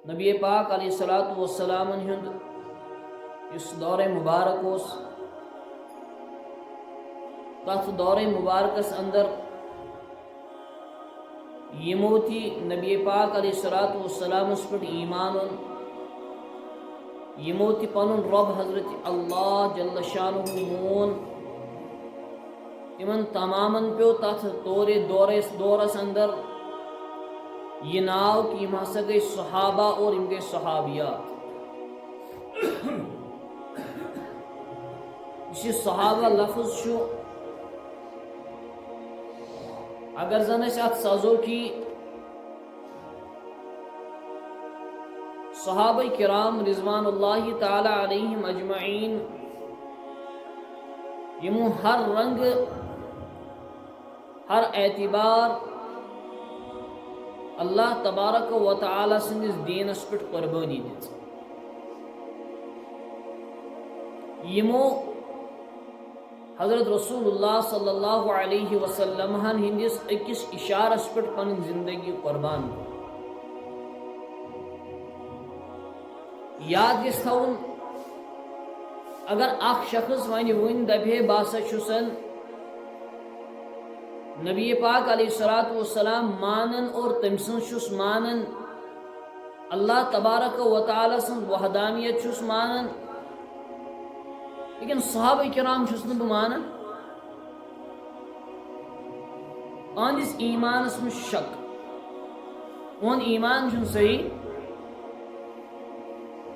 نبی پاک علیہ الصلوۃ والسلام ہند اس دور مبارک اس تس دور مبارکس اندر یمو تھی نبی پاک علیہ الصلوۃ والسلام اس پر ایمان یمو تھی پنن رب حضرت اللہ جل شانہ مون تمن تمامن پیو تت دورس اندر یہ ناو کہ یم ہسا گئی صحابہ اور یم گئی صحابیات. یہ صحابہ لفظ شو اگر زن اس ات سازو کی صحابہ کرام رضوان اللہ تعالی علیہم اجمعین یمو ہر رنگ ہر اعتبار اللہ تبارک و تعالی سندس دینس پہ قربانی دِژ. یمو حضرت رسول اللہ صلی اللہ علیہ وسلم ہندس اکس اشارس پہ پن زندگی قربان کر. یاد گژھِ تھاوُن اگر اخ شخص ون دپے باسا چھسن نبی پاک علیہ الصلوۃ والسلام مانن اور تم سن چھس مانن اللہ تبارک و تعالی سن وحدانیت چھس مانن لیکن صحابہ کرام چھس نہ مانن اہندس ایمانس میں شک اون ایمان چھن صحیح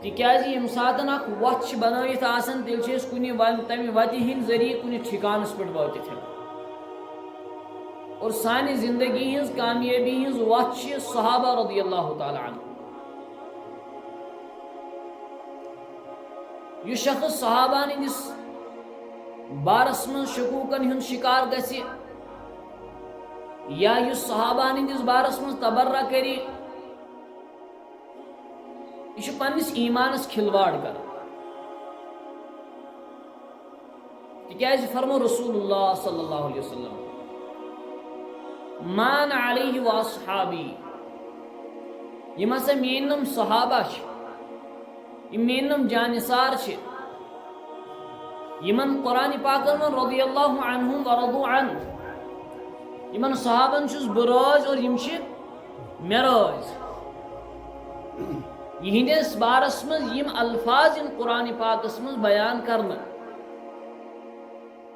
تکیازِ یم ساتن اخ وتھ بنائت آسان تیل کن تمہ وتہ ہند ذریعہ کن ٹھکانس پہ واتت اور سانہ زندگی ہز کامیابی ہز وتھ صحابہ رضی اللہ تعالی عنہ. یہ شخص صحابہ ہندس بارس من شکوکن ہند شکار گژھِ یا یس صحابہ ہندس بارس من تبرہ کری یہ پنس ایمانس کھلواڑ کر. تکیازِ فرمو رسول اللہ صلی اللہ علیہ وسلم مان علیہ واصحابی یم ہسا مینم صحابہ یم مینم جانثار یمن قرآن پاکن من رضی اللہ عنہم ورضوا عنہ یمن صحابن چھس بہ راض اور یم چھ مے راض. یہندس بارس مز یم الفاظ ان قرآن پاکس مز بیان کرنا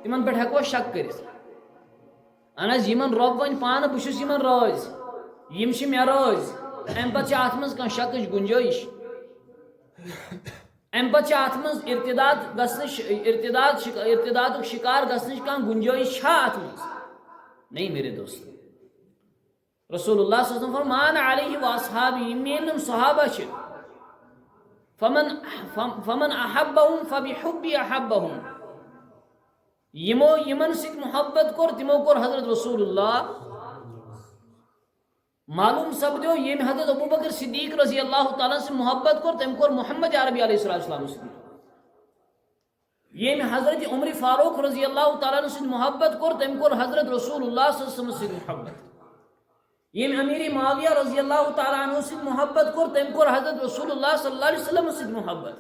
تمن پہ ہیکو شک کرت اہن حظ یمن رب ون پانہ بہ چھس یمن راض یم چھ مے راض ام پتہ چھ اتھ مز کانٛہہ شکٕچ گنجائش ام پتہ چھ اتھ مز ارتداد گژھنٕچ ارتدادک شکار گژھنٕچ کانٛہہ گنجائش چھا اتھ مز نہیں میرے دوست. رسول اللہ صلی اللہ علیہ وسلم فرمان علیہ واصحابی یم مینم صحابہ چھ فمن احبهم فبحبی احبهم یمو یمن سۭتۍ محبت کور تمو کور حضرت رسول اللہ. معلوم سپدیو یم حضرت ابوبکر صدیق رضی اللہ تعالیٰ سے محبت کور تم کور محمد عربی علیہ السلام سے. یم حضرت عمر فاروق رضی اللہ تعالیٰ سے محبت کور تم کور حضرت رسول اللہ صلی اللہ علیہ وسلم سے محبت. یم امیر معاویہ رضی اللہ تعالیٰ عنہ سے محبت کور تم کور حضرت رسول اللہ صلی اللہ علیہ وسلم سے محبت.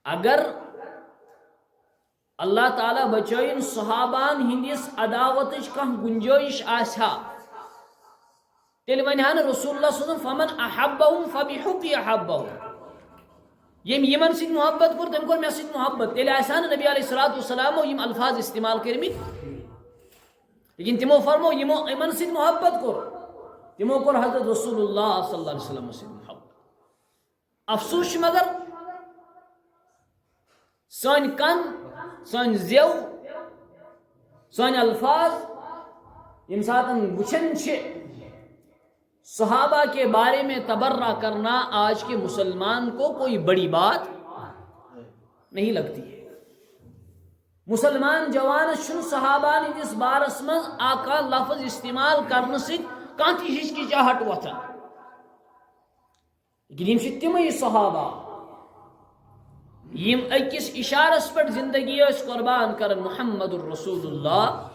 اگر اللہ تعالیٰ بچائن صحابان ہندس عداوتچ کانٛہہ گنجائش آسہا تیل ونہان رسول اللہ صلی اللہ علیہ وسلم فمن احبهم فبحبی احبهم یم یمن سۭتۍ محبت کور تم کور مے سۭتۍ محبت تیل آسان نبی علیہ الصلوۃ والسلام یم الفاظ استعمال کرمت لیکن تمو فرمو یمن سۭتۍ محبت کور تمو کور حضرت رسول اللہ صلی اللہ علیہ وسلم سۭتۍ محبت. افسوس مگر سان کن سان زیو سان الفاظ یم ساتن وچھن صحابہ کے بارے میں تبرہ کرنا آج کے مسلمان کو کوئی بڑی بات نہیں لگتی ہے. مسلمان جوان چھن صحابان ہندس بارس من آقا لفظ استعمال کرنے ست کانٛہہ تہِ ہچکچاہٹ وتھان لیکن یم چھ تمے صحابہ یم اکس اشارس پہ زندگی قربان کرن محمد الرسول اللہ